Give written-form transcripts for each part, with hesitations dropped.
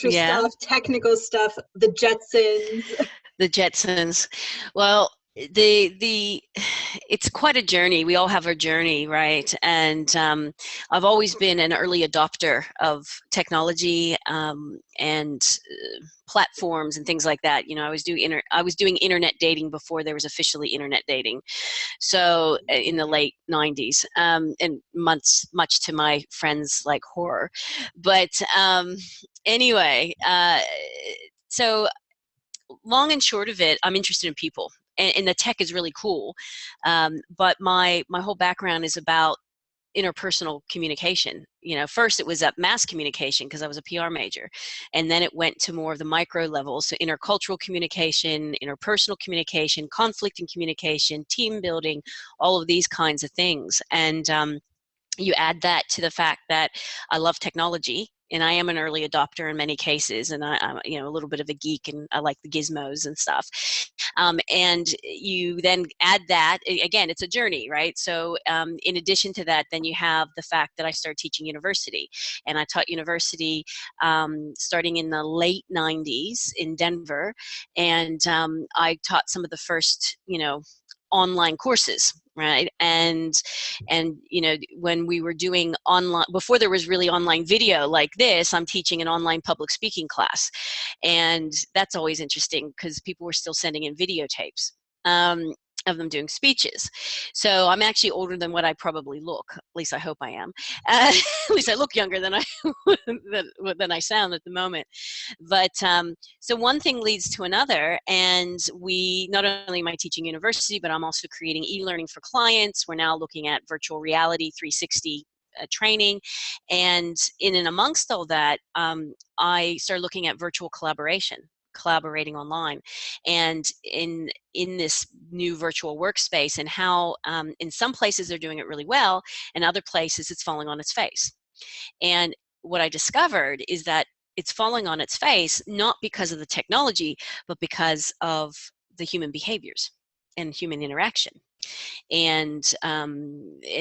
Yeah, stuff, technical stuff, the Jetsons. the Jetsons. Well, the it's quite a journey. We all have our journey, right? And I've always been an early adopter of technology and platforms and things like that. You know, I was doing internet dating before there was officially internet dating. So in the late 90s, and much to my friends like horror. But anyway, so long and short of it, I'm interested in people, and the tech is really cool. But my whole background is about interpersonal communication. You know, first it was at mass communication because I was a PR major, and then it went to more of the micro levels, so intercultural communication, interpersonal communication, conflict and communication, team building, all of these kinds of things. And you add that to the fact that I love technology, and I am an early adopter in many cases, and I'm you know, a little bit of a geek, and I like the gizmos and stuff. And you then add that, again, it's a journey, right? So in addition to that, then you have the fact that I started teaching university, and I taught university starting in the late 90s in Denver, and I taught some of the first, you know, online courses, right? And you know, when we were doing online, before there was really online video like this, I'm teaching an online public speaking class, and that's always interesting because people were still sending in videotapes of them doing speeches. So I'm actually older than what I probably look. At least I hope I am. At least I look younger than than I sound at the moment. But so one thing leads to another, and we not only am I teaching university, but I'm also creating e-learning for clients. We're now looking at virtual reality 360 training, and in and amongst all that, I started looking at virtual collaborating online, and in this new virtual workspace, and how in some places they're doing it really well, and other places it's falling on its face. And what I discovered is that it's falling on its face not because of the technology, but because of the human behaviors and human interaction, and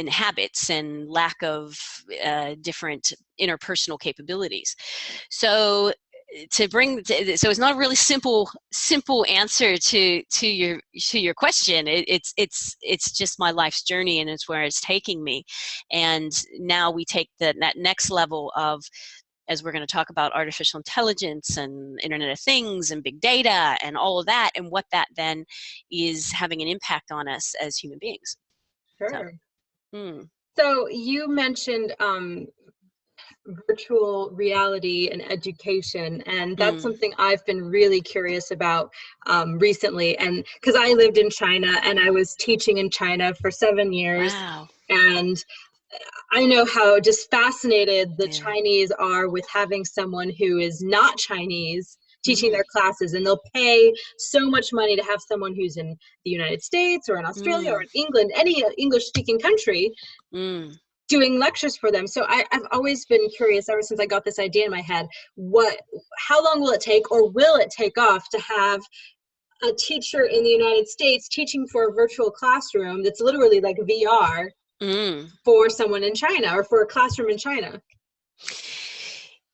habits, and lack of different interpersonal capabilities. So so it's not a really simple answer to your question. It's just my life's journey, and it's where it's taking me. And now we take that next level of, as we're going to talk about, artificial intelligence and Internet of Things and big data and all of that, and what that then is having an impact on us as human beings. Sure. So, So you mentioned virtual reality and education, and that's something I've been really curious about recently. And because I lived in China and I was teaching in China for 7 years. Wow. And I know how just fascinated the Yeah. Chinese are with having someone who is not Chinese teaching their classes, and they'll pay so much money to have someone who's in the United States or in Australia or in England, any English-speaking country, doing lectures for them. So I've always been curious, ever since I got this idea in my head, how long will it take, or will it take off, to have a teacher in the United States teaching for a virtual classroom that's literally like VR for someone in China, or for a classroom in China?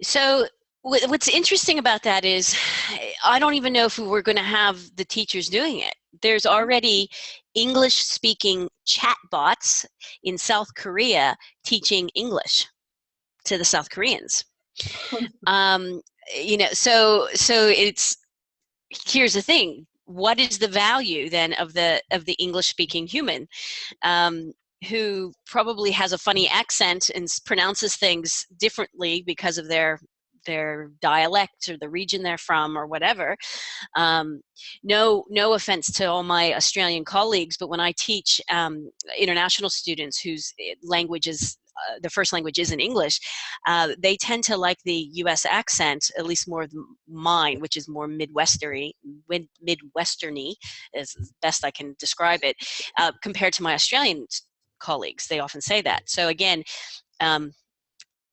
So what's interesting about that is, I don't even know if we're going to have the teachers doing it. There's already English-speaking chatbots in South Korea teaching English to the South Koreans. You know, so it's, here's the thing: what is the value then of the English-speaking human, who probably has a funny accent and pronounces things differently because of their dialect or the region they're from or whatever. No offense to all my Australian colleagues, but when I teach international students whose language is the first language isn't English, they tend to like the U.S. accent, at least more of mine, which is more Midwesterny, is best I can describe it, compared to my Australian colleagues. They often say that. So again,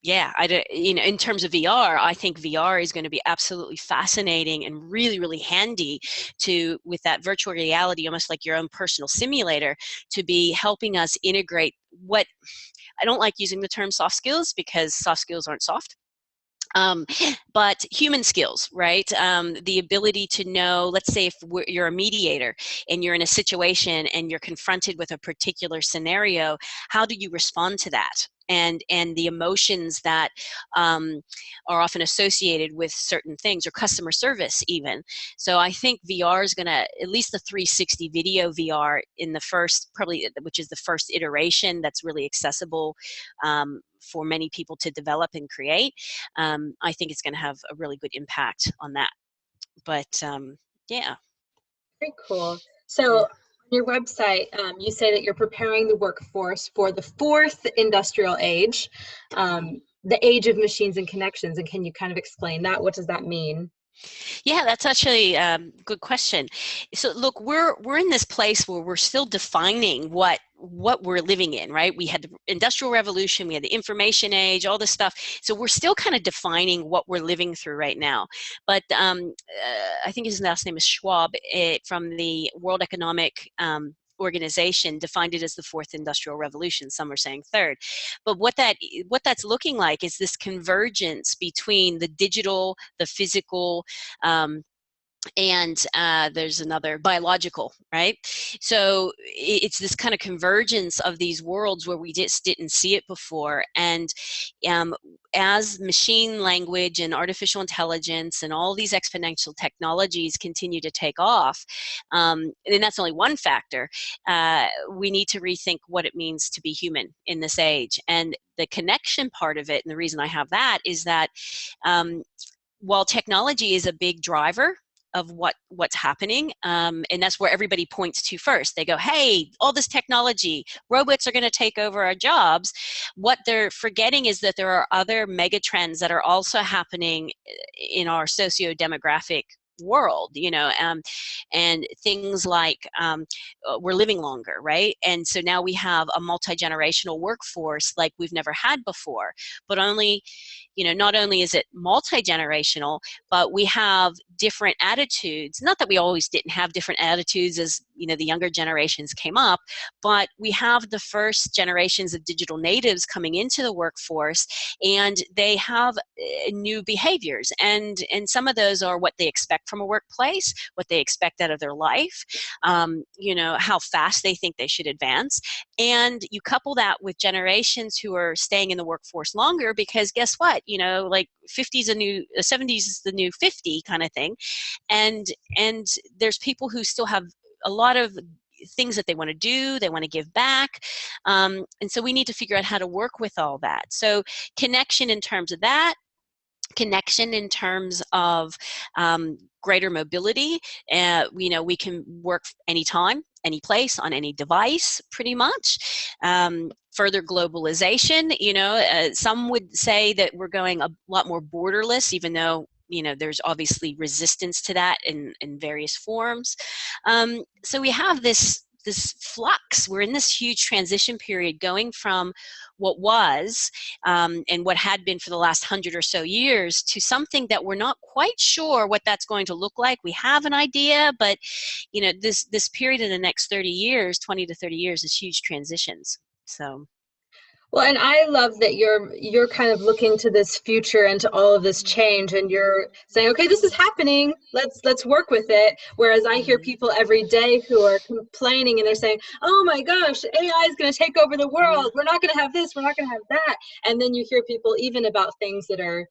yeah, you know, in terms of VR, I think VR is going to be absolutely fascinating and really, really handy with that virtual reality, almost like your own personal simulator, to be helping us integrate what, I don't like using the term soft skills, because soft skills aren't soft. But human skills, right? The ability to know, let's say if you're a mediator and you're in a situation and you're confronted with a particular scenario, how do you respond to that? And the emotions that are often associated with certain things, or customer service even. So I think VR is going to, at least the 360 video VR in the first, probably, which is the first iteration that's really accessible for many people to develop and create. I think it's going to have a really good impact on that. But yeah. Very cool. So Yeah. on your website, you say that you're preparing the workforce for the fourth industrial age, the age of machines and connections. And can you kind of explain that? What does that mean? Yeah, that's actually a good question. So look, we're in this place where we're still defining what we're living in, right? We had the Industrial Revolution, we had the information age, all this stuff. So we're still kind of defining what we're living through right now. But I think his last name is Schwab, from the World Economic Organization, defined it as the fourth industrial revolution. Some are saying third. But what that's looking like is this convergence between the digital, the physical, and there's another, biological, right? So it's this kind of convergence of these worlds where we just didn't see it before. And as machine language and artificial intelligence and all these exponential technologies continue to take off, and that's only one factor, we need to rethink what it means to be human in this age. And the connection part of it, and the reason I have that, is that while technology is a big driver of what's happening, and that's where everybody points to first. They go, hey, all this technology, robots are going to take over our jobs. What they're forgetting is that there are other mega trends that are also happening in our socio-demographic world, and things like we're living longer, right? And so now we have a multi-generational workforce like we've never had before. But not only is it multi-generational, but we have different attitudes. Not that we always didn't have different attitudes as the younger generations came up, but we have the first generations of digital natives coming into the workforce, and they have new behaviors, and some of those are what they expect from a workplace, what they expect out of their life, how fast they think they should advance. And you couple that with generations who are staying in the workforce longer, because guess what, like 70s is the new 50 kind of thing. And there's people who still have a lot of things that they want to do, they want to give back. And so we need to figure out how to work with all that. So connection in terms of that, connection in terms of greater mobility. We can work anytime, any place, on any device, pretty much. Further globalization, some would say that we're going a lot more borderless, even though there's obviously resistance to that in various forms. So we have this flux. We're in this huge transition period, going from what was and what had been for the last 100 or so years to something that we're not quite sure what that's going to look like. We have an idea, but this period in the next 30 years, 20 to 30 years, is huge transitions. So. Well, and I love that you're kind of looking to this future and to all of this change, and you're saying, okay, this is happening. Let's work with it. Whereas I hear people every day who are complaining, and they're saying, oh my gosh, AI is going to take over the world. We're not going to have this. We're not going to have that. And then you hear people even about things that are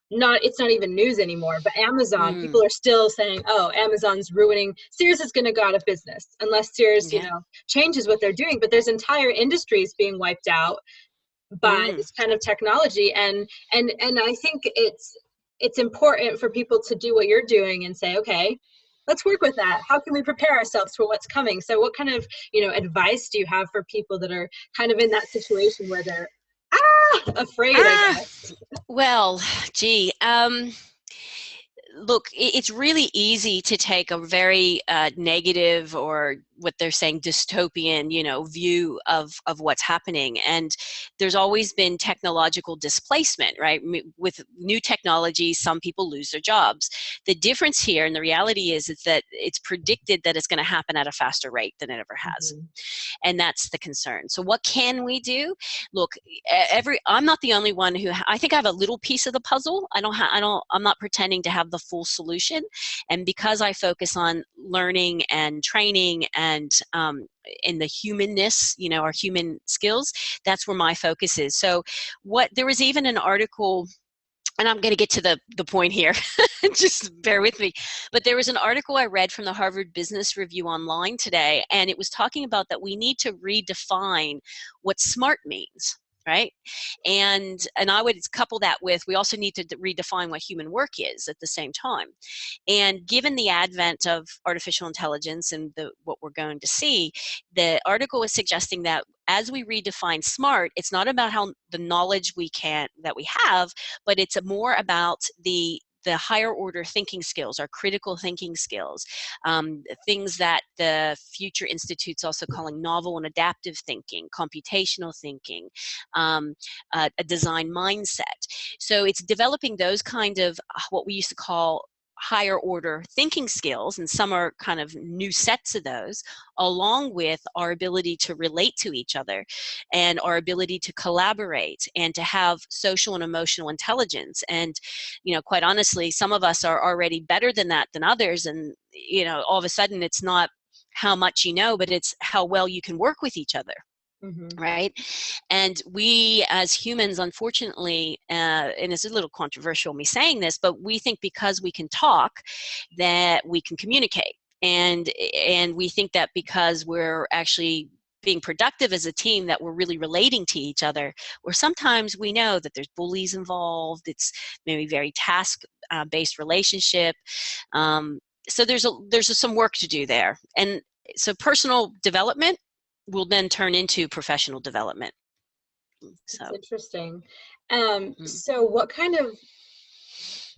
it's not even news anymore, but Amazon, people are still saying, oh, Amazon's ruining, Sears is going to go out of business unless Sears, changes what they're doing. But there's entire industries being wiped out by this kind of technology. And I think it's important for people to do what you're doing and say, okay, let's work with that. How can we prepare ourselves for what's coming? So what kind of, advice do you have for people that are kind of in that situation where they're afraid, I guess? Well, gee, look, it's really easy to take a very negative or what they're saying dystopian, view of what's happening. And there's always been technological displacement, right? With new technology, some people lose their jobs. The difference here, and the reality is that it's predicted that it's going to happen at a faster rate than it ever has. Mm-hmm. And that's the concern. So what can we do? Look, I'm not the only one who, I think I have a little piece of the puzzle. I'm not pretending to have the full solution. And because I focus on learning and training and in the humanness, our human skills, that's where my focus is. So there was even an article, and I'm going to get to the point here, just bear with me. But there was an article I read from the Harvard Business Review online today, and it was talking about that we need to redefine what smart means, right? And I would couple that with, we also need to redefine what human work is at the same time. And given the advent of artificial intelligence and what we're going to see, the article is suggesting that as we redefine smart, it's not about how the knowledge that we have, but it's more about the higher order thinking skills, our critical thinking skills, things that the Future Institute's also calling novel and adaptive thinking, computational thinking, a design mindset. So it's developing those kind of what we used to call higher order thinking skills, and some are kind of new sets of those, along with our ability to relate to each other and our ability to collaborate and to have social and emotional intelligence. And quite honestly, some of us are already better than that than others, and all of a sudden it's not how much but it's how well you can work with each other. Mm-hmm. Right? And we as humans, unfortunately, and it's a little controversial me saying this, but we think because we can talk that we can communicate. And we think that because we're actually being productive as a team that we're really relating to each other, or sometimes we know that there's bullies involved, it's maybe very task-based relationship. So there's some work to do there. And so personal development will then turn into professional development. So that's interesting. So what kind of,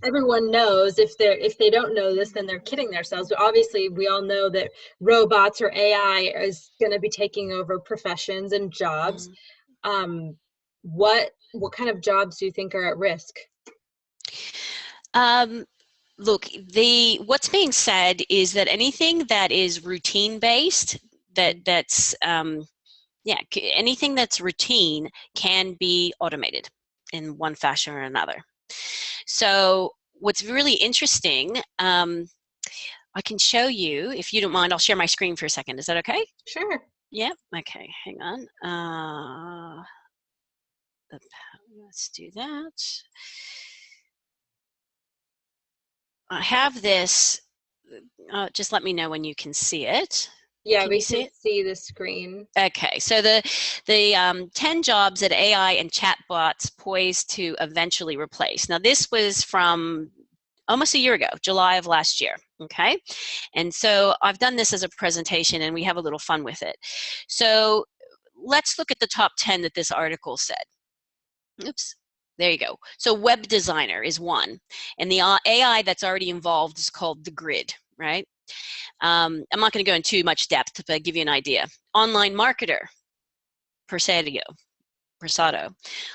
everyone knows, if they don't know this, then they're kidding themselves. But obviously we all know that robots or AI is going to be taking over professions and jobs. What kind of jobs do you think are at risk? Look, what's being said is that anything that is routine based, that's anything that's routine can be automated in one fashion or another. So what's really interesting, I can show you, if you don't mind, I'll share my screen for a second. Is that okay? Sure. Yeah, okay, hang on. Let's do that. I have this, just let me know when you can see it. Yeah, we can see the screen. Okay, so the 10 jobs that AI and chatbots poised to eventually replace. Now, this was from almost a year ago, July of last year, okay? And so I've done this as a presentation, and we have a little fun with it. So let's look at the top 10 that this article said. Oops. There you go. So web designer is one. And the AI that's already involved is called the grid, right? I'm not going to go into too much depth, but I'll give you an idea. Online marketer, Persado.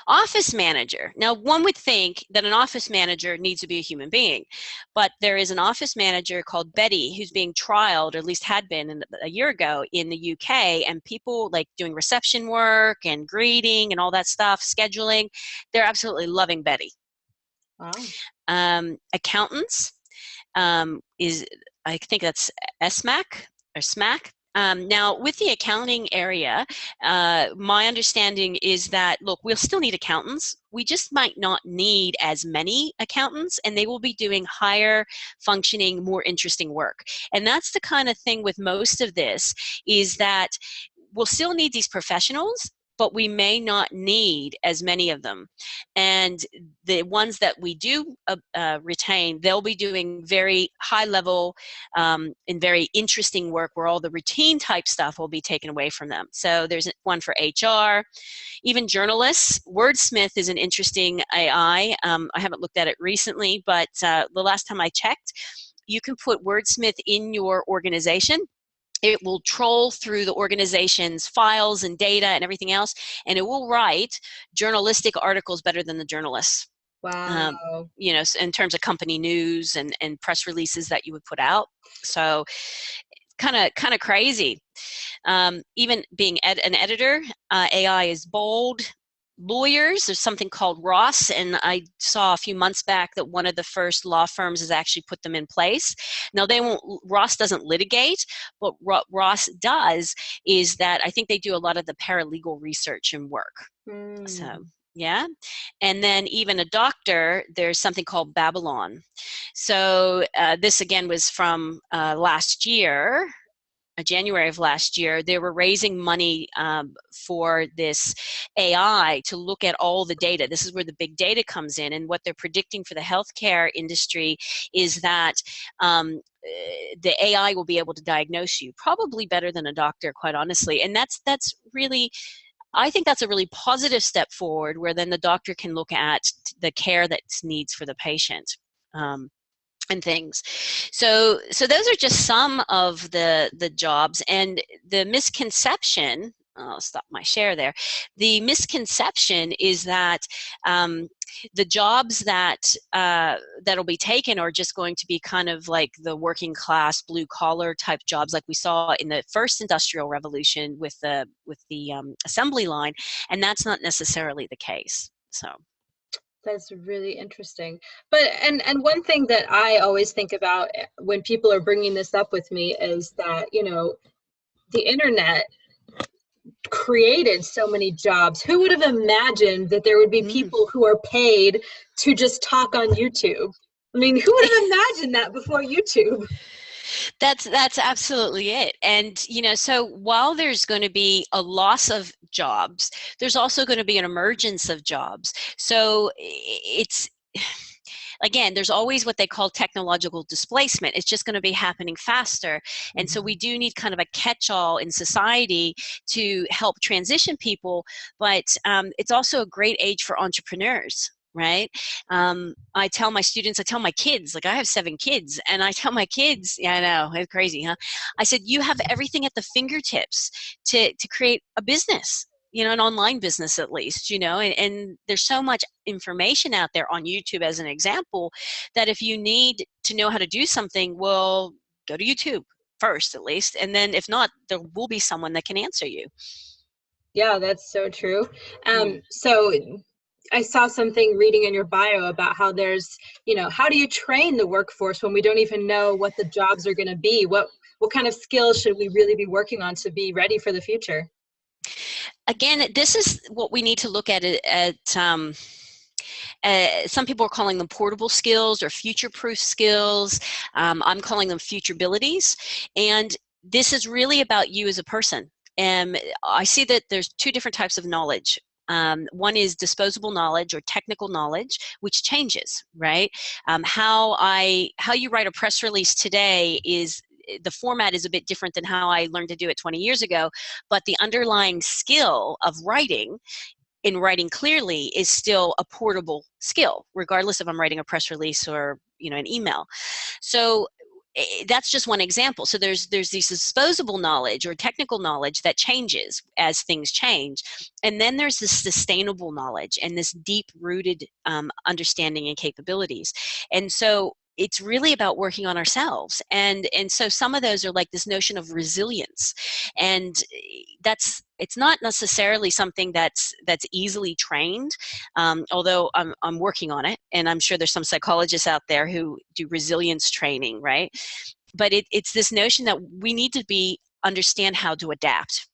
Office manager. Now, one would think that an office manager needs to be a human being, but there is an office manager called Betty who's being trialed, or at least had been a year ago, in the UK, and people like doing reception work and greeting and all that stuff, scheduling, they're absolutely loving Betty. Wow. Accountants I think that's SMAC or SMAC. Now, with the accounting area, my understanding is that, look, we'll still need accountants. We just might not need as many accountants, and they will be doing higher functioning, more interesting work. And that's the kind of thing with most of this, is that we'll still need these professionals, but we may not need as many of them. And the ones that we do retain, they'll be doing very high level and very interesting work where all the routine type stuff will be taken away from them. So there's one for HR, even journalists. Wordsmith is an interesting AI. I haven't looked at it recently, but the last time I checked, you can put Wordsmith in your organization, it will troll through the organization's files and data and everything else, and it will write journalistic articles better than the journalists. Wow. You know, in terms of company news and press releases that you would put out. So kind of crazy. Even being an editor, AI is bold. Lawyers, there's something called Ross, and I saw a few months back that one of the first law firms has actually put them in place. Now Ross doesn't litigate, but what Ross does is that I think they do a lot of the paralegal research and work. So yeah. And then even a doctor, there's something called Babylon. So this again was from last year, January of last year. They were raising money for this AI to look at all the data. This is where the big data comes in, and what they're predicting for the healthcare industry is that the AI will be able to diagnose you probably better than a doctor, quite honestly. And that's really, I think that's a really positive step forward, where then the doctor can look at the care that's needs for the patient. And things. So those are just some of the jobs, and the misconception, I'll stop my share there. The misconception is that the jobs that that'll be taken are just going to be kind of like the working class, blue collar type jobs, like we saw in the first industrial revolution with the assembly line, and that's not necessarily the case. So. That's really interesting. But and one thing that I always think about when people are bringing this up with me is that, you know, the internet created so many jobs. Who would have imagined that there would be people who are paid to just talk on YouTube? I mean, who would have imagined that before YouTube? That's absolutely it. And, you know, so while there's going to be a loss of jobs, there's also going to be an emergence of jobs. So it's, again, there's always what they call technological displacement. It's just going to be happening faster. And so we do need kind of a catch-all in society to help transition people, but it's also a great age for entrepreneurs. Right? I tell my students, I tell my kids, like I have 7 kids, and I tell my kids, yeah, I know, it's crazy, huh? I said, you have everything at the fingertips to create a business, you know, an online business at least, you know, and there's so much information out there on YouTube as an example, that if you need to know how to do something, well, go to YouTube first at least, and then if not, there will be someone that can answer you. Yeah, that's so true. So I saw something reading in your bio about how there's, you know, how do you train the workforce when we don't even know what the jobs are going to be? What kind of skills should we really be working on to be ready for the future? Again, this is what we need to look at some people are calling them portable skills or future-proof skills. I'm calling them futurabilities. And this is really about you as a person. And I see that there's 2 different types of knowledge. One is disposable knowledge or technical knowledge, which changes, right? How you write a press release today is, the format is a bit different than how I learned to do it 20 years ago, but the underlying skill of writing clearly is still a portable skill, regardless if I'm writing a press release or, you know, an email. So that's just one example. So there's this disposable knowledge or technical knowledge that changes as things change, and then there's this sustainable knowledge and this deep-rooted understanding and capabilities. And so it's really about working on ourselves, and so some of those are like this notion of resilience, and it's not necessarily something that's easily trained, although I'm working on it, and I'm sure there's some psychologists out there who do resilience training, right? But it's this notion that we need to understand how to adapt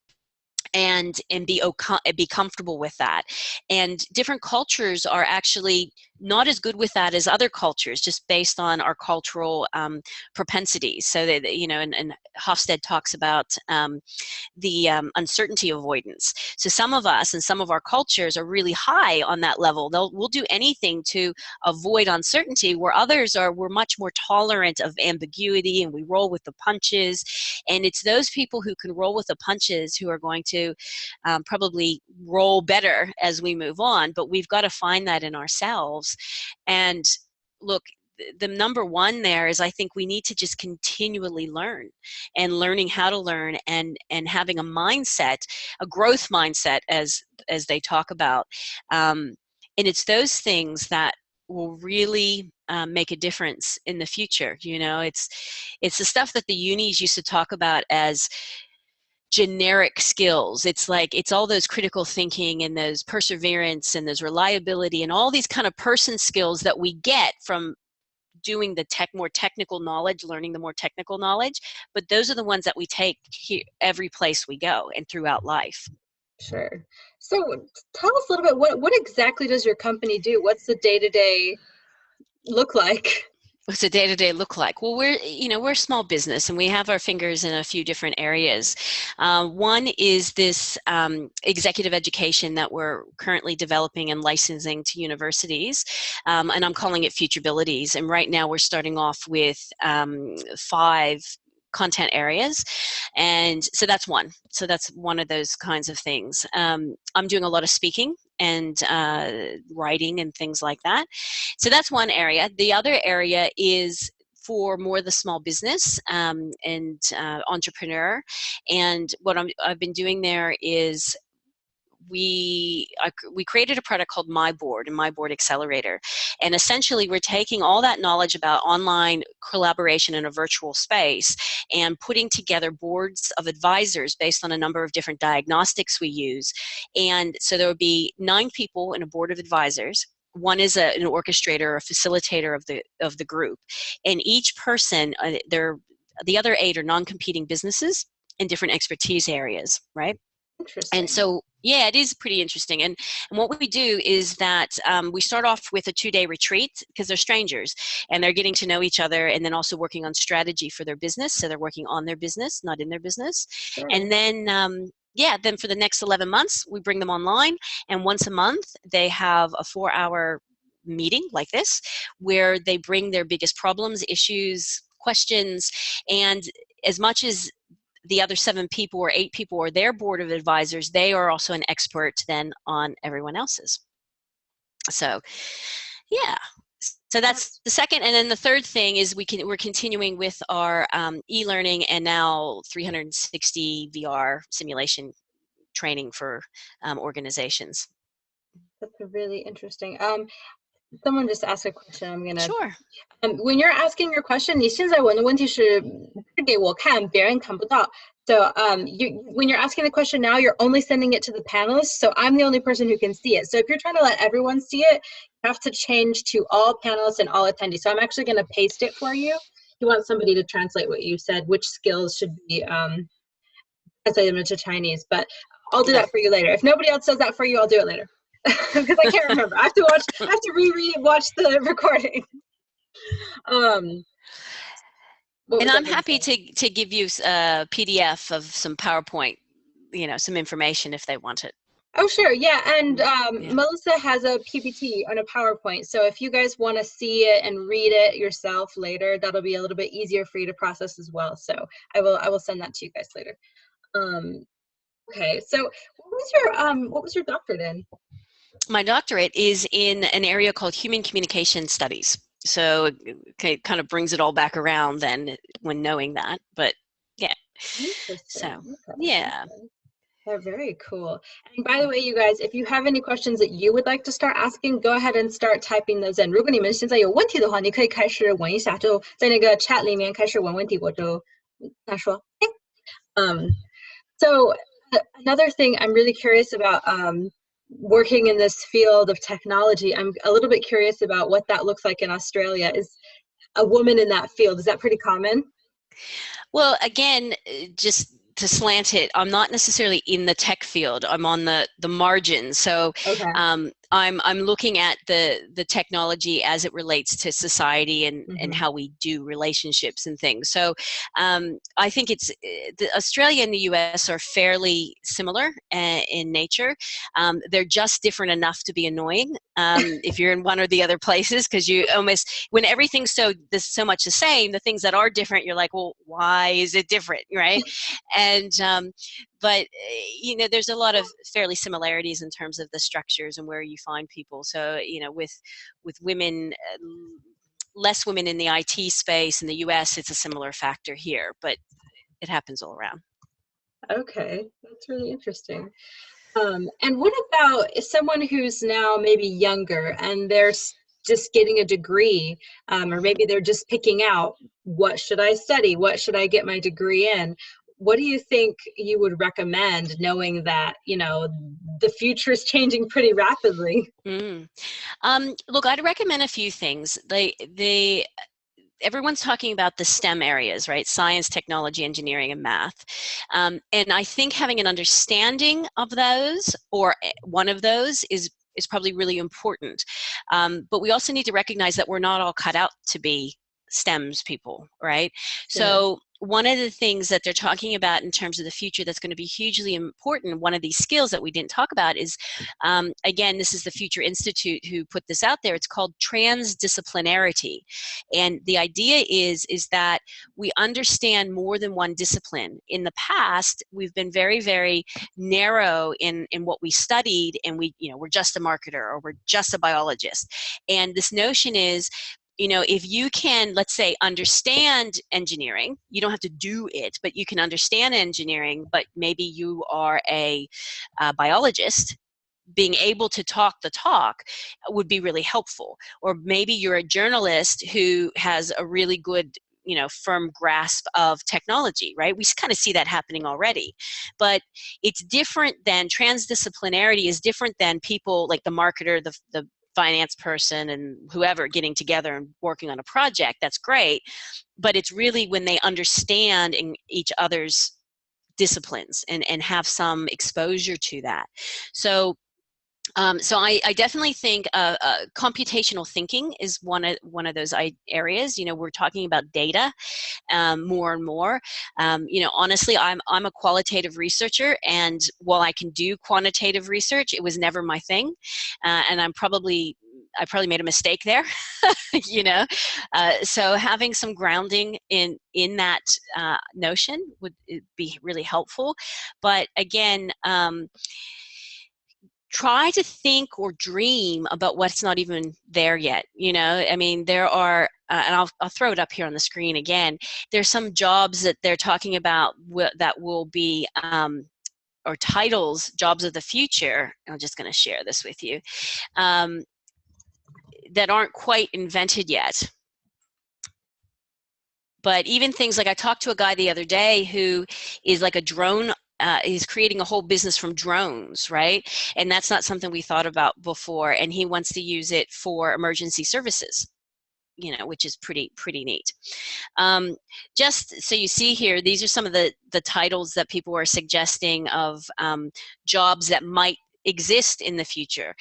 and be comfortable with that. And different cultures are actually not as good with that as other cultures, just based on our cultural propensities. So that, you know, and Hofstede talks about the uncertainty avoidance. So some of us and some of our cultures are really high on that level. We'll do anything to avoid uncertainty, where others we're much more tolerant of ambiguity, and we roll with the punches. And it's those people who can roll with the punches who are going to probably roll better as we move on. But we've got to find that in ourselves. And look, the number one there is, I think we need to just continually learn, and learning how to learn, and having a mindset, a growth mindset, as they talk about. And it's those things that will really make a difference in the future. It's the stuff that the unis used to talk about as generic skills. It's like, it's all those critical thinking and those perseverance and those reliability and all these kind of person skills that we get from doing the more technical knowledge, learning the more technical knowledge. But those are the ones that we take here, every place we go and throughout life. Sure. So tell us a little bit, what exactly does your company do? What's the day-to-day look like? What's a day-to-day look like? Well, we're a small business, and we have our fingers in a few different areas. One is this executive education that we're currently developing and licensing to universities, and I'm calling it Futurabilities. And right now we're starting off with 5 content areas, and so that's one of those kinds of things. I'm doing a lot of speaking and writing and things like that. So that's one area. The other area is for more the small business and entrepreneur. And what I've been doing there is we created a product called My Board and My Board Accelerator. And essentially we're taking all that knowledge about online collaboration in a virtual space and putting together boards of advisors based on a number of different diagnostics we use. And so there would be 9 people in a board of advisors. One is an orchestrator or a facilitator of the group. And each person, the other 8 are non-competing businesses in different expertise areas, right? Interesting. And so, yeah, it is pretty interesting. And what we do is that we start off with a 2-day retreat, because they're strangers and they're getting to know each other, and then also working on strategy for their business. So they're working on their business, not in their business. Sure. And then, then for the next 11 months, we bring them online. And once a month, they have a 4-hour meeting like this, where they bring their biggest problems, issues, questions, and as much as the other 7 people or 8 people or their board of advisors, they are also an expert then on everyone else's. So, yeah. So that's the second. And then the third thing is we're continuing with our e-learning and now 360 VR simulation training for organizations. That's really interesting. Someone just asked a question. I'm gonna. Sure. When you're asking your question, 你现在问的问题是给我看，别人看不到. So when you're asking the question now, you're only sending it to the panelists. So I'm the only person who can see it. So if you're trying to let everyone see it, you have to change to all panelists and all attendees. So I'm actually going to paste it for you. You want somebody to translate what you said, which skills should be translated into Chinese. But I'll do that for you later. If nobody else does that for you, I'll do it later. Because I can't remember. I have to reread, watch the recording. And I'm happy to give you a PDF of some PowerPoint, some information if they want it. Oh, sure. Yeah. And Melissa has a PPT on a PowerPoint. So if you guys want to see it and read it yourself later, that'll be a little bit easier for you to process as well. So I will send that to you guys later. Okay. So what was your doctorate in? My doctorate is in an area called human communication studies. So it kind of brings it all back around then when knowing that. But yeah. So okay. yeah. They're very cool. And by the way, you guys, if you have any questions that you would like to start asking, go ahead and start typing those in. 如果你们现在有问题的话，你可以开始问一下，就在那个 chat 里面开始问问题，我就那说。So another thing I'm really curious about working in this field of technology, I'm a little bit curious about what that looks like in Australia. Is a woman in that field, is that pretty common? Well, again, just to slant it, I'm not necessarily in the tech field. I'm on the margins. So okay. I'm looking at the technology as it relates to society and how we do relationships and things. So I think Australia and the US are fairly similar in nature. They're just different enough to be annoying if you're in one or the other places, because you almost, when everything's so much the same, the things that are different, you're like, well, why is it different, right? And but there's a lot of fairly similarities in terms of the structures and where you find people. So with women, less women in the IT space. In the US, it's a similar factor here, but it happens all around. Okay, that's really interesting. And what about someone who's now maybe younger and they're just getting a degree, or maybe they're just picking out, what should I study? What should I get my degree in? What do you think you would recommend, knowing that, you know, the future is changing pretty rapidly? Mm. Look, I'd recommend a few things. Everyone's talking about the STEM areas, right? Science, technology, engineering, and math. And I think having an understanding of those, or one of those, is probably really important. But we also need to recognize that we're not all cut out to be STEMs people, right? Sure. So one of the things that they're talking about in terms of the future that's going to be hugely important, one of these skills that we didn't talk about is, again, this is the Future Institute who put this out there. It's called transdisciplinarity. And the idea is that we understand more than one discipline. In the past, we've been very, very narrow in what we studied, and we're just a marketer, or we're just a biologist. And this notion is, if you can, let's say, understand engineering, you don't have to do it, but you can understand engineering, but maybe you are a biologist, being able to talk the talk would be really helpful. Or maybe you're a journalist who has a really good, firm grasp of technology, right? We kind of see that happening already. But it's different than, transdisciplinarity is different than people like the marketer, the finance person, and whoever getting together and working on a project. That's great. But it's really when they understand in each other's disciplines and have some exposure to that. So I definitely think computational thinking is one of those areas. We're talking about data more and more. Honestly, I'm a qualitative researcher, and while I can do quantitative research, it was never my thing, and I probably made a mistake there. So having some grounding in that notion would be really helpful. But again, try to think or dream about what's not even there yet. There are, and I'll throw it up here on the screen again. There's some jobs that they're talking about that will be, or titles, jobs of the future. I'm just going to share this with you, that aren't quite invented yet. But even things like, I talked to a guy the other day who is like a drone, he's creating a whole business from drones, right? And that's not something we thought about before. And he wants to use it for emergency services, which is pretty neat. Just so you see here, these are some of the titles that people are suggesting of jobs that might exist in the future.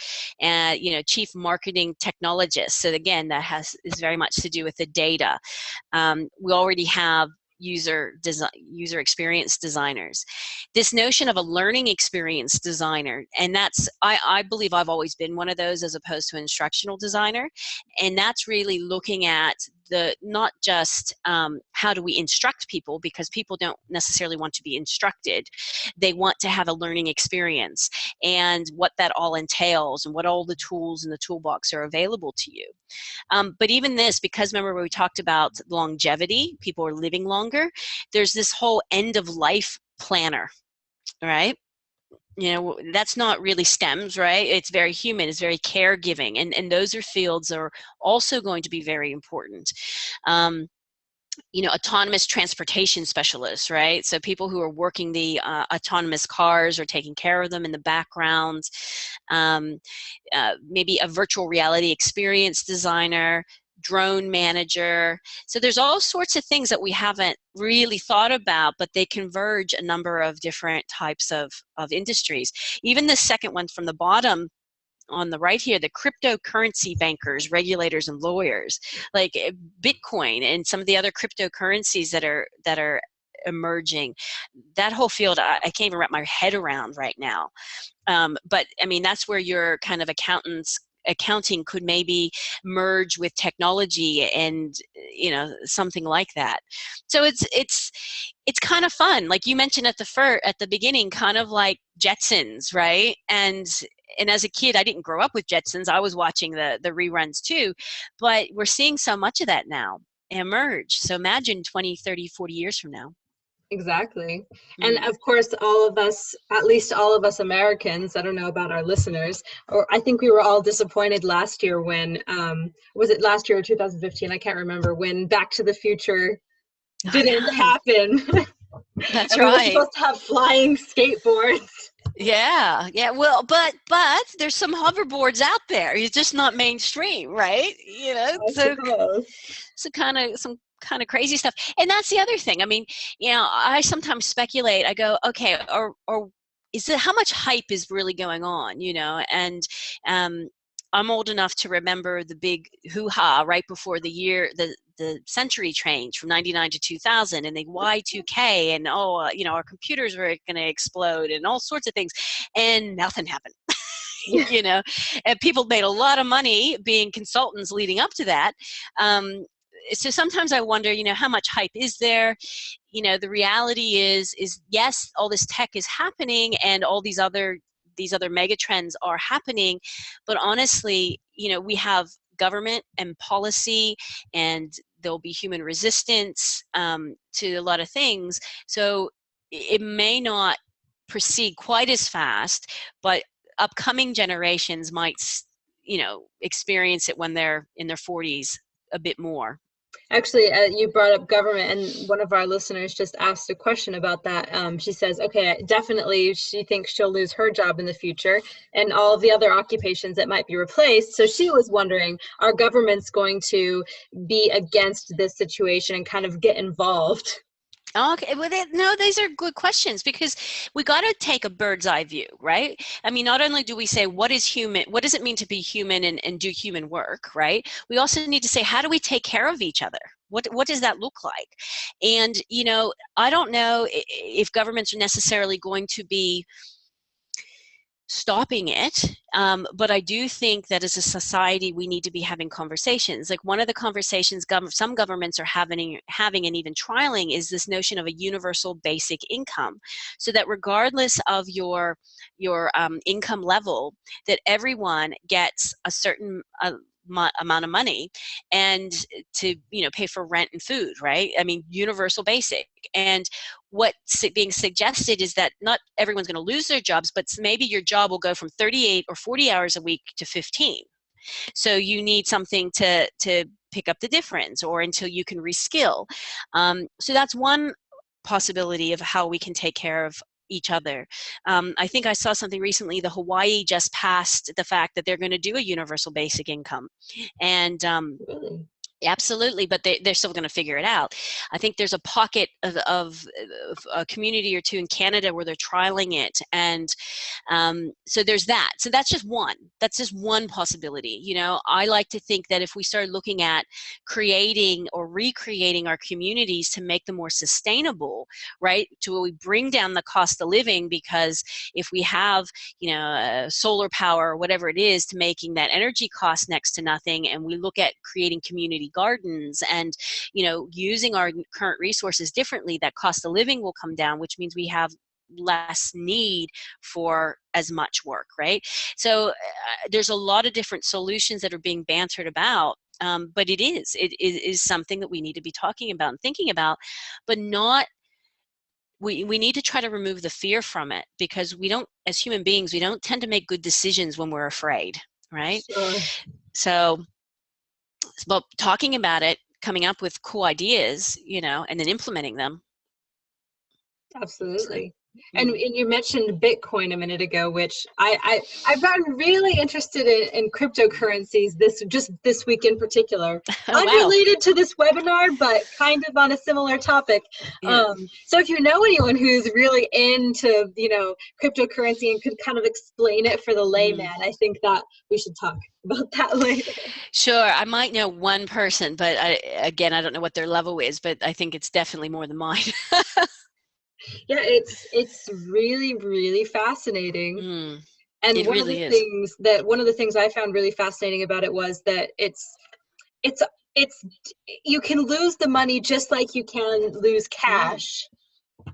Chief marketing technologist. So again, that is very much to do with the data. We already have user experience designers. This notion of a learning experience designer, and that's, I believe I've always been one of those as opposed to an instructional designer. And that's really looking at not just how do we instruct people, because people don't necessarily want to be instructed. They want to have a learning experience, and what that all entails, and what all the tools in the toolbox are available to you. But even this, because remember we talked about longevity, people are living longer, there's this whole end of life planner, right? That's not really STEMs, right? It's very human, it's very caregiving, and those are fields are also going to be very important. Autonomous transportation specialists, right? So people who are working the autonomous cars or taking care of them in the background. Maybe a virtual reality experience designer, drone manager. So there's all sorts of things that we haven't really thought about, but they converge a number of different types of industries. Even the second one from the bottom on the right here, the cryptocurrency bankers, regulators, and lawyers, like Bitcoin and some of the other cryptocurrencies that are emerging. That whole field, I can't even wrap my head around right now. But that's where your kind of accounting could maybe merge with technology, and something like that. So it's kind of fun, like you mentioned at the beginning, kind of like Jetsons, right? And and as a kid, I didn't grow up with Jetsons. I was watching the reruns too, but we're seeing so much of that now emerge. So imagine 20, 30, 40 years from now. Exactly. And of course, all of us, at least all of us Americans, I don't know about our listeners, or I think we were all disappointed last year when, was it last year or 2015? I can't remember, when Back to the Future didn't happen. That's And we were right. supposed to have flying skateboards. Yeah. Well, but there's some hoverboards out there. It's just not mainstream, right? So kind of some kind of crazy stuff. And that's the other thing. I mean, I sometimes speculate. I go, okay, or is it how much hype is really going on? And I'm old enough to remember the big hoo-ha right before the century change from 99 to 2000 and the Y2K and our computers were going to explode and all sorts of things, and nothing happened. And people made a lot of money being consultants leading up to that. So sometimes I wonder, how much hype is there? The reality is yes, all this tech is happening and all these other mega trends are happening, but honestly, we have government and policy, and there'll be human resistance to a lot of things. So it may not proceed quite as fast, but upcoming generations might, experience it when they're in their 40s a bit more. Actually, you brought up government, and one of our listeners just asked a question about that. She says, okay, definitely she thinks she'll lose her job in the future and all the other occupations that might be replaced. So she was wondering, are governments going to be against this situation and kind of get involved? Okay, well, no, these are good questions, because we got to take a bird's eye view, right? I mean, not only do we say what is human, what does it mean to be human and do human work, right? We also need to say, how do we take care of each other? What does that look like? And I don't know if governments are necessarily going to be stopping it, but I do think that as a society we need to be having conversations. Like one of the conversations some governments are having and even trialing is this notion of a universal basic income, so that regardless of your income level, that everyone gets a certain amount of money and to pay for rent and food, right? I mean, universal basic. And what's being suggested is that not everyone's going to lose their jobs, but maybe your job will go from 38 or 40 hours a week to 15. So you need something to pick up the difference, or until you can reskill. So that's one possibility of how we can take care of each other. I think I saw something recently, the Hawaii just passed the fact that they're going to do a universal basic income. And Really? absolutely, but they're still going to figure it out. I think there's a pocket of a community or two in Canada where they're trialing it, and so there's that. So that's just one possibility. I like to think that if we start looking at creating or recreating our communities to make them more sustainable, right, to where we bring down the cost of living, because if we have solar power or whatever it is, to making that energy cost next to nothing, and we look at creating community gardens and using our current resources differently, that cost of living will come down, which means we have less need for as much work, right? So there's a lot of different solutions that are being bantered about, but it is something that we need to be talking about and thinking about, but not we need to try to remove the fear from it, because we don't, as human beings, we don't tend to make good decisions when we're afraid, right? Sure. So but talking about it, coming up with cool ideas, and then implementing them. Absolutely. And you mentioned Bitcoin a minute ago, which I've gotten really interested in cryptocurrencies this week in particular. Unrelated to this webinar, but kind of on a similar topic. Yeah. So if you know anyone who's really into cryptocurrency and could kind of explain it for the layman, I think that we should talk about that later. Sure, I might know one person, but I don't know what their level is, but I think it's definitely more than mine. Yeah, it's really, really fascinating. And it one really of is. one of the things I found really fascinating about it was that it's you can lose the money just like you can lose cash,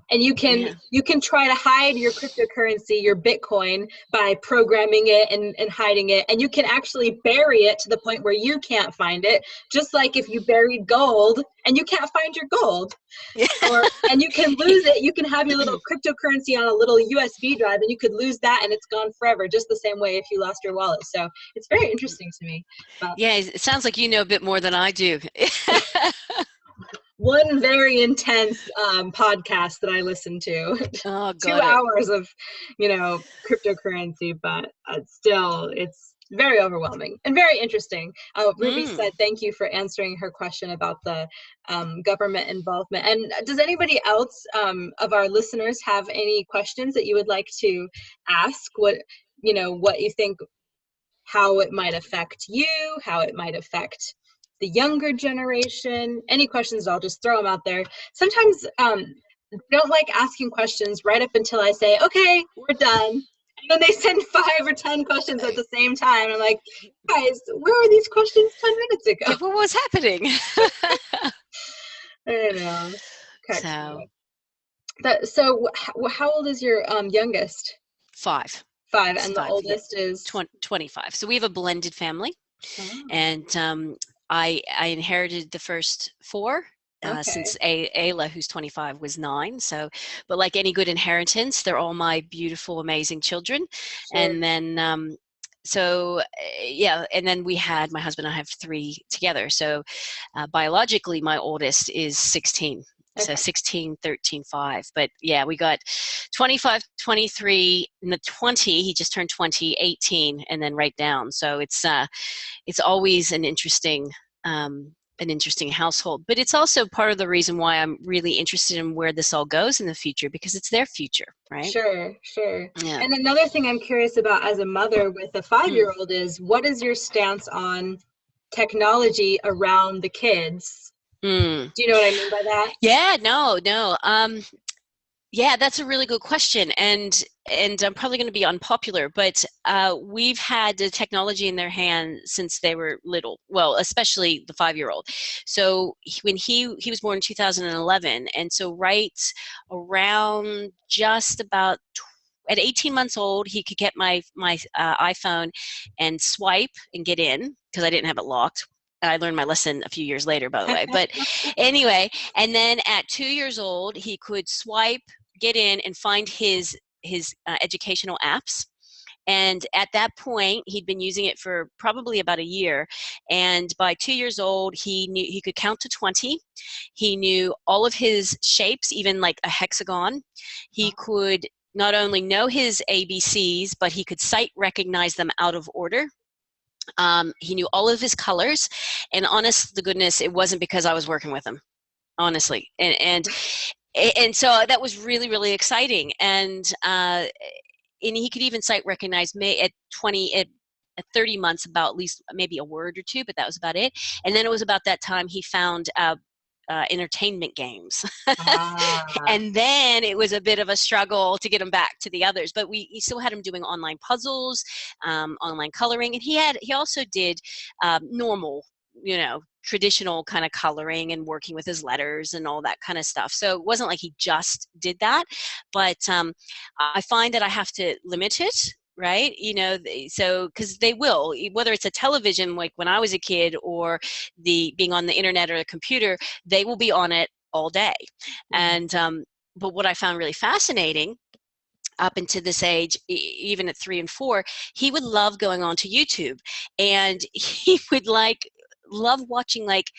And you Yeah. can try to hide your cryptocurrency, your Bitcoin, by programming it and hiding it. And you can actually bury it to the point where you can't find it, just like if you buried gold and you can't find your gold. And you can lose it. You can have your little cryptocurrency on a little USB drive, and you could lose that and it's gone forever, just the same way if you lost your wallet. So it's very interesting to me. But Yeah, it sounds like you know a bit more than I do. one very intense podcast that I listened to, Oh, 2 got it. hours of, cryptocurrency, but still, it's very overwhelming and very interesting. Ruby Mm. said thank you for answering her question about the government involvement. And does anybody else of our listeners have any questions that you would like to ask? What you think, how it might affect you, how it might affect the younger generation. Any questions, I'll just throw them out there. Sometimes don't like asking questions right up until I say, okay, we're done. And then they send 5 or 10 questions at the same time. I'm like, guys, where are these questions 10 minutes ago? Yeah, what was happening? I don't know. Cracks me So, up. So how old is your youngest? 5. 5, It's and the 5, yeah. oldest is 25. So we have a blended family, oh, and I inherited the first 4. okay. Since Ayla, who's 25, was 9. So, but like any good inheritance, they're all my beautiful, amazing children. Sure. And then, yeah, and then we had, my husband and I have 3 together. So biologically, my oldest is 16. So Okay. 16, 13, 5. But yeah, we got 25, 23, and the 20, he just turned 20, 18, and then right down. So it's always an interesting household. But it's also part of the reason why I'm really interested in where this all goes in the future, because it's their future, right? Sure, sure. Yeah. And another thing I'm curious about as a mother with a Mm. 5-year-old is, what is your stance on technology around the kids? Mm. Do you know what I mean by that? Yeah, no. Yeah, that's a really good question, and I'm probably going to be unpopular, but we've had the technology in their hand since they were little. Well, especially the 5-year-old. So when he was born in 2011, and so right around just about at 18 months old, he could get my iPhone and swipe and get in because I didn't have it locked. I learned my lesson a few years later, by the way. But anyway, and then at 2 years old, he could swipe, get in, and find his educational apps. And at that point, he'd been using it for probably about a year. And by 2 years old, he could count to 20. He knew all of his shapes, even like a hexagon. He could not only know his ABCs, but he could sight recognize them out of order. He knew all of his colors, and honest to goodness, it wasn't because I was working with him, honestly. And so that was really, really exciting. And he could even sight recognize me at 30 months about at least maybe a word or two, but that was about it. And then it was about that time he found entertainment games. Ah, And then it was a bit of a struggle to get him back to the others, but we still had him doing online puzzles, online coloring, and he also did normal, traditional kind of coloring and working with his letters and all that kind of stuff. So it wasn't like he just did that, but I find that I have to limit it, right? So because they will, whether it's a television like when I was a kid or the being on the internet or the computer, they will be on it all day. And but what I found really fascinating up into this age, even at 3 and 4, he would love going on to YouTube, and he would love watching like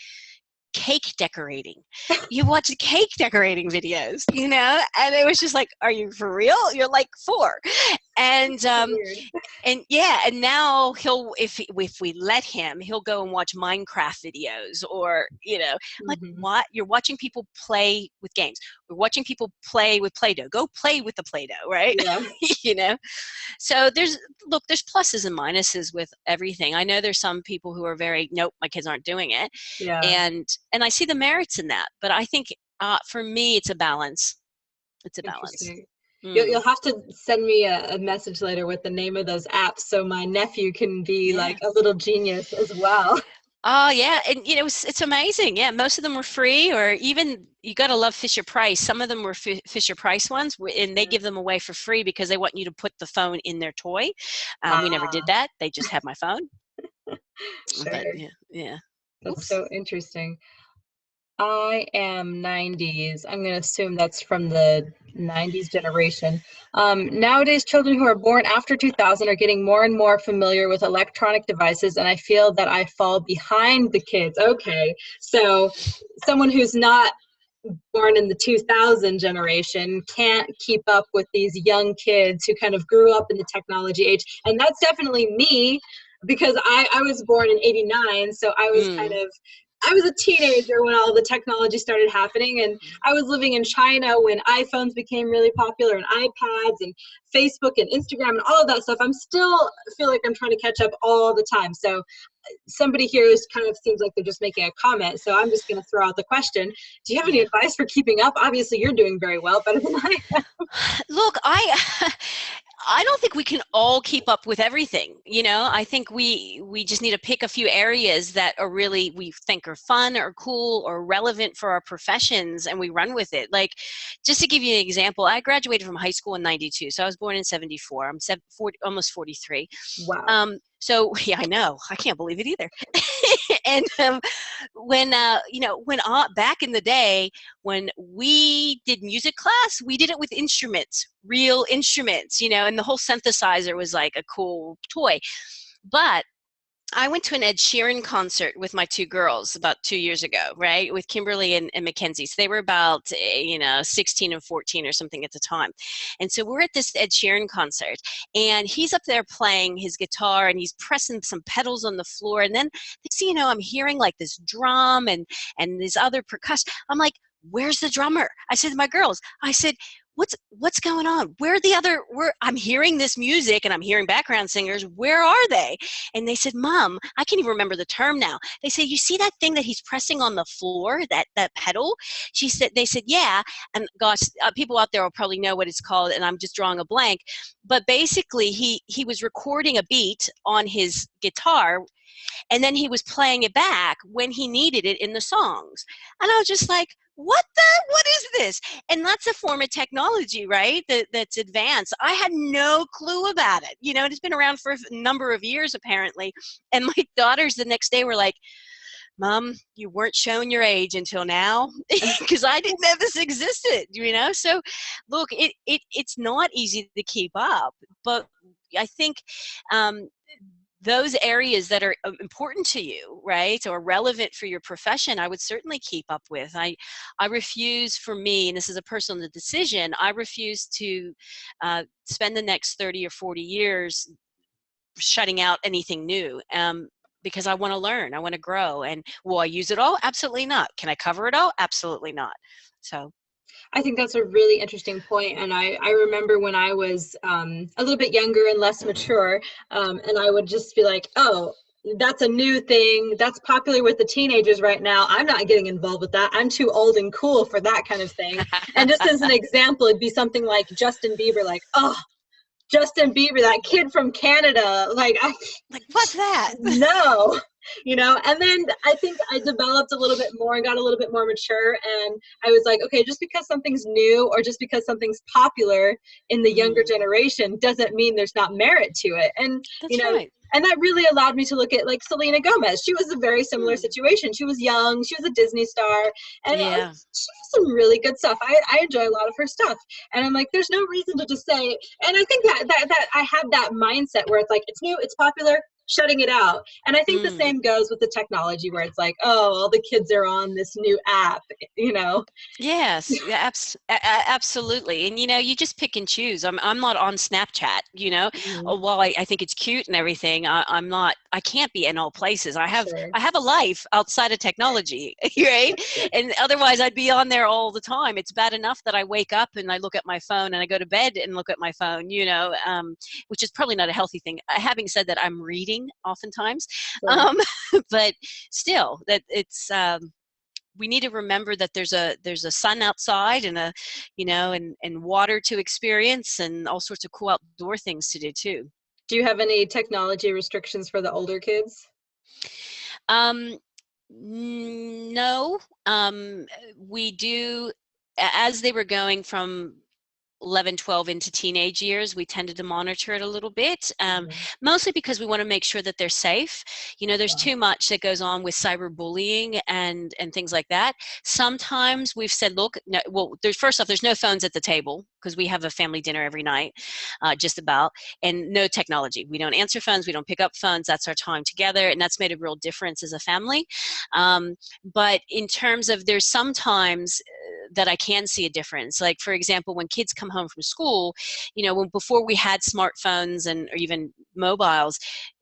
cake decorating. You watch cake decorating videos, and it was just like, are you for real? You're like 4. And weird. and yeah, and now if we let him, he'll go and watch Minecraft videos, or like, what, you're watching people play with games. We're watching people play with Play-Doh. Go play with the Play-Doh, right? Yeah. So there's pluses and minuses with everything. I know there's some people who are very, nope, my kids aren't doing it. Yeah. And I see the merits in that, but I think for me it's a balance. It's a balance. Interesting. You'll have to send me a message later with the name of those apps so my nephew can be Yeah. like a little genius as well. Oh yeah, and you know it's amazing. Yeah, most of them were free, or even you got to love Fisher Price. Some of them were Fisher Price ones, and they give them away for free because they want you to put the phone in their toy. We never did Ah, that. They just had my phone. But sure. yeah, yeah. That's Oops. so interesting. I am 90s. I'm going to assume that's from the 90s generation. Nowadays, children who are born after 2000 are getting more and more familiar with electronic devices, and I feel that I fall behind the kids. Okay, so someone who's not born in the 2000 generation can't keep up with these young kids who kind of grew up in the technology age. And that's definitely me because I was born in 89. So Mm. I was a teenager when all the technology started happening. And I was living in China when iPhones became really popular and iPads and Facebook and Instagram and all of that stuff. I'm still feel like I'm trying to catch up all the time. So somebody here is kind of seems like they're just making a comment. So I'm just going to throw out the question. Do you have any Yeah. advice for keeping up? Obviously, you're doing very well, better than I am. Look, I don't think we can all keep up with everything. You know, I think we just need to pick a few areas that are really we think are fun or cool or relevant for our professions, and we run with it. Like, just to give you an example, I graduated from high school in '92, so I was born in '74. I'm 40, almost 43. Wow. So yeah, I know. I can't believe it either. And when you know, when back in the day when we did music class, we did it with instruments, real instruments, you know, and the whole synthesizer was like a cool toy. But I went to an Ed Sheeran concert with my two girls about 2 years ago, right? With Kimberly and Mackenzie. So they were about, you know, 16 and 14 or something at the time. And so we're at this Ed Sheeran concert, and he's up there playing his guitar and he's pressing some pedals on the floor. And then, next thing you know, I'm hearing like this drum and this other percussion. I'm like, where's the drummer? I said to my girls, I said, what's going on? Where are the other, where I'm hearing this music and I'm hearing background singers. Where are they? And they said, Mom, I can't even remember the term now. They say, you see that thing that he's pressing on the floor, that pedal? They said, yeah. And gosh, people out there will probably know what it's called, and I'm just drawing a blank. But basically, he was recording a beat on his guitar, and then he was playing it back when he needed it in the songs. And I was just like, what is this? And that's a form of technology, right? That's advanced. I had no clue about it. You know, it's been around for a number of years apparently. And my daughters the next day were like, Mom, you weren't showing your age until now because I didn't know this existed, you know? So look, it's not easy to keep up, but I think um, those areas that are important to you, right, or relevant for your profession, I would certainly keep up with. I refuse, for me, and this is a personal decision, I refuse to spend the next 30 or 40 years shutting out anything new. Because I want to learn, I want to grow. And will I use it all? Absolutely not. Can I cover it all? Absolutely not. So I think that's a really interesting point. And I remember when I was a little bit younger and less mature, and I would just be like, oh, that's a new thing. That's popular with the teenagers right now. I'm not getting involved with that. I'm too old and cool for that kind of thing. And just as an example, it'd be something like Justin Bieber, like, oh, Justin Bieber, that kid from Canada, like like, what's that? no, you know. And then I think I developed a little bit more and got a little bit more mature, and I was like, okay, just because something's new or just because something's popular in the younger Mm, generation doesn't mean there's not merit to it. And you that's know, right. and that really allowed me to look at like Selena Gomez. She was a very similar Mm, situation. She was young, she was a Disney star, and yeah. she has some really good stuff. I enjoy a lot of her stuff, and I'm like, there's no reason to just say. And I think that I have that mindset where it's like, it's new, it's popular, shutting it out. And I think the Mm. same goes with the technology where it's like, oh, all the kids are on this new app, you know. Yes, yeah, absolutely. And you know, you just pick and choose. I'm not on Snapchat, you know. Mhm. While I think it's cute and everything, I'm not. I can't be in all places. Sure. I have a life outside of technology, right? And otherwise, I'd be on there all the time. It's bad enough that I wake up and I look at my phone, and I go to bed and look at my phone, you know, which is probably not a healthy thing. Having said that, I'm reading oftentimes, Sure. um, but still, that it's. We need to remember that there's a sun outside and a, you know, and water to experience and all sorts of cool outdoor things to do too. Do you have any technology restrictions for the older kids? Um, no, we do, as they were going from 11, 12 into teenage years, we tended to monitor it a little bit, Mhm. mostly because we want to make sure that they're safe. You know, there's Yeah. too much that goes on with cyberbullying and things like that. Sometimes we've said, look, no, well, there's, first off, there's no phones at the table because we have a family dinner every night, just about, and no technology. We don't answer phones, we don't pick up phones. That's our time together, and that's made a real difference as a family. Um, but in terms of, there's sometimes that I can see a difference. Like, for example, when kids come home from school, you know, when, before we had smartphones and or even mobiles,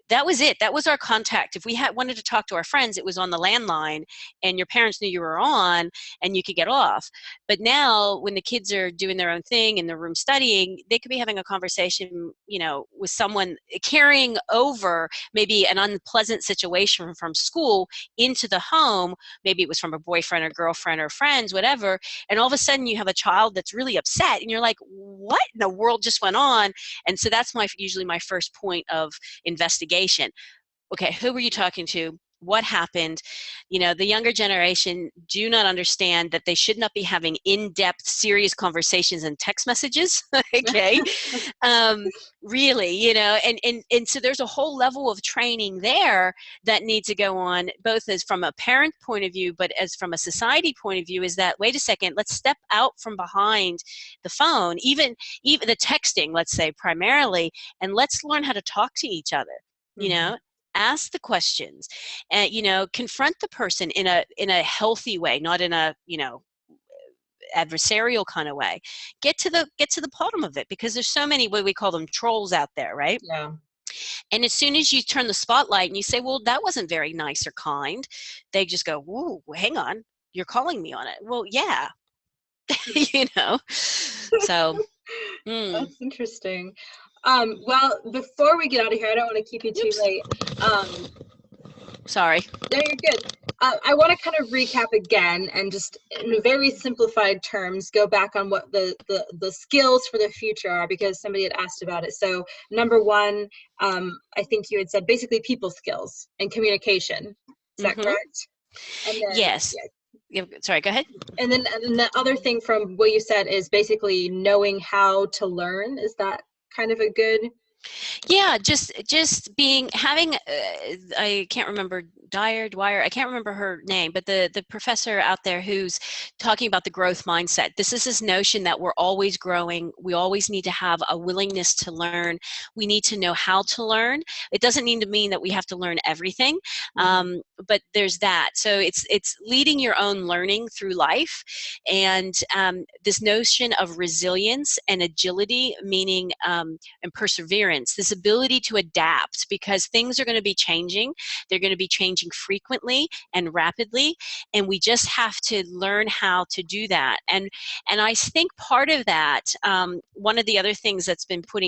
that was it. That was our contact. If we had wanted to talk to our friends, it was on the landline, and your parents knew you were on, and you could get off. But now, when the kids are doing their own thing in their room studying, they could be having a conversation, you know, with someone, carrying over maybe an unpleasant situation from school into the home. Maybe it was from a boyfriend or girlfriend or friends, whatever. And all of a sudden, you have a child that's really upset, and you're like, "What in the world just went on?" And so that's usually my first point of investigation. Okay, who were you talking to? What happened? You know, the younger generation do not understand that they should not be having in-depth, serious conversations and text messages. Okay, um, really, you know, and so there's a whole level of training there that needs to go on, both as from a parent point of view, but as from a society point of view. Is that, wait a second, let's step out from behind the phone, even the texting, let's say primarily, and let's learn how to talk to each other. You Mhm. know, ask the questions, and you know, confront the person in a healthy way, not in a, you know, adversarial kind of way. Get to the bottom of it, because there's so many, what we call them, trolls out there, right? Yeah. And as soon as you turn the spotlight and you say, well, that wasn't very nice or kind, they just go, whoa, hang on, you're calling me on it. Well, yeah. You know, so mm, That's interesting. Well, before we get out of here, I don't want to keep you too oops, late. Um, sorry. no, you're good. I want to kind of recap again and just in very simplified terms go back on what the skills for the future are, because somebody had asked about it. So number one, I think you had said basically people skills and communication. Is that Hmm. correct? And then Yes. Yeah, sorry, go ahead. and the other thing from what you said is basically knowing how to learn. Is that kind of a good? Yeah, just being, having, I can't remember, Dwyer, I can't remember her name, but the professor out there who's talking about the growth mindset. This is this notion that we're always growing. We always need to have a willingness to learn. We need to know how to learn. It doesn't need to mean that we have to learn everything, Mhm. but there's that. So it's leading your own learning through life, and this notion of resilience and agility, meaning and perseverance, this ability to adapt, because things are going to be changing. They're going to be changing frequently and rapidly, and we just have to learn how to do that. And I think part of that, one of the other things that's been put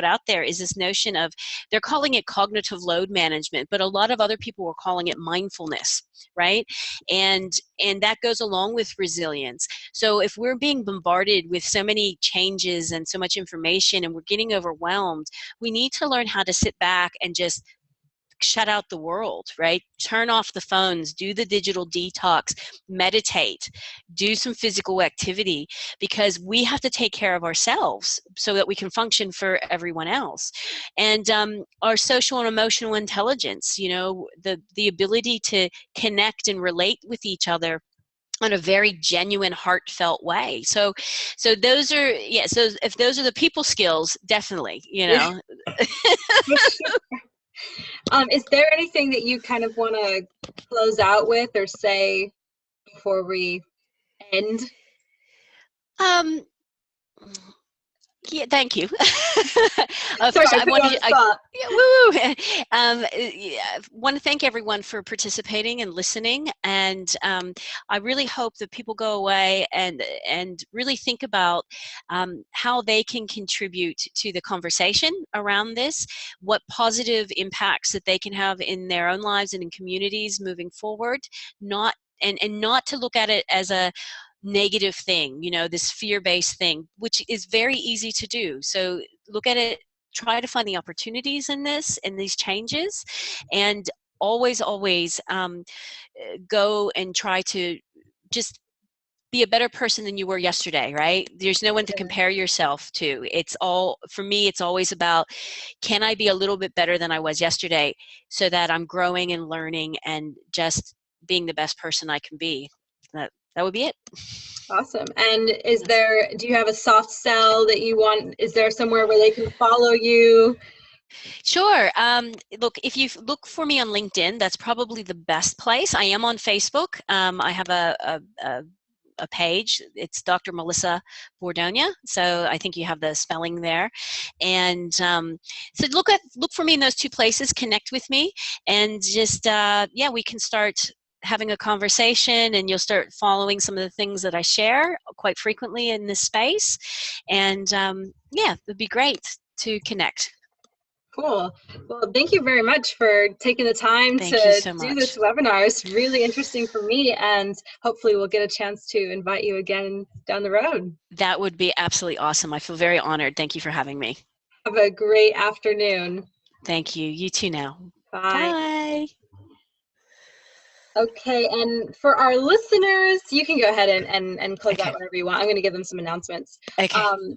out there, is this notion of, they're calling it cognitive load management, but a lot of other people are calling it mindfulness, right? And that goes along with resilience. So if we're being bombarded with so many changes and so much information and we're getting overwhelmed, we need to learn how to sit back and just shut out the world, right? Turn off the phones, do the digital detox, meditate, do some physical activity, because we have to take care of ourselves so that we can function for everyone else. And our social and emotional intelligence, you know, the ability to connect and relate with each other in a very genuine, heartfelt way. So those are, yeah, so if those are the people skills, definitely, you know. Is there anything that you kind of want to close out with or say before we end? um Yeah, thank you. First, Sorry, I I put you wanted on to, the spot. yeah, woo, yeah, want to thank everyone for participating and listening. And I really hope that people go away and really think about how they can contribute to the conversation around this, what positive impacts that they can have in their own lives and in communities moving forward. Not and not to look at it as a negative thing, you know, this fear-based thing, which is very easy to do. So look at it, try to find the opportunities in this, in these changes, and always, always go and try to just be a better person than you were yesterday, right? There's no one to Sure. compare yourself to. It's all, for me, it's always about, can I be a little bit better than I was yesterday so that I'm growing and learning and just being the best person I can be. That would be it. Awesome. And is Yes. there, do you have a soft sell that you want? Is there somewhere where they can follow you? Sure. Look, if you look for me on LinkedIn, that's probably the best place. I am on Facebook. I have a page. It's Dr. Melissa Bordogna. So I think you have the spelling there. And so look for me in those two places. Connect with me, and just yeah, we can start having a conversation, and you'll start following some of the things that I share quite frequently in this space. And yeah, it'd be great to connect. Cool. Well, thank you very much for taking the time Thank you to so do much. this webinar. It's really interesting for me, and hopefully we'll get a chance to invite you again down the road. That would be absolutely awesome. I feel very honored. Thank you for having me. Have a great afternoon. Thank you. You too now. Bye. Bye. Okay, and for our listeners, you can go ahead and close out Okay. whenever you want. I'm going to give them some announcements. Okay. Um,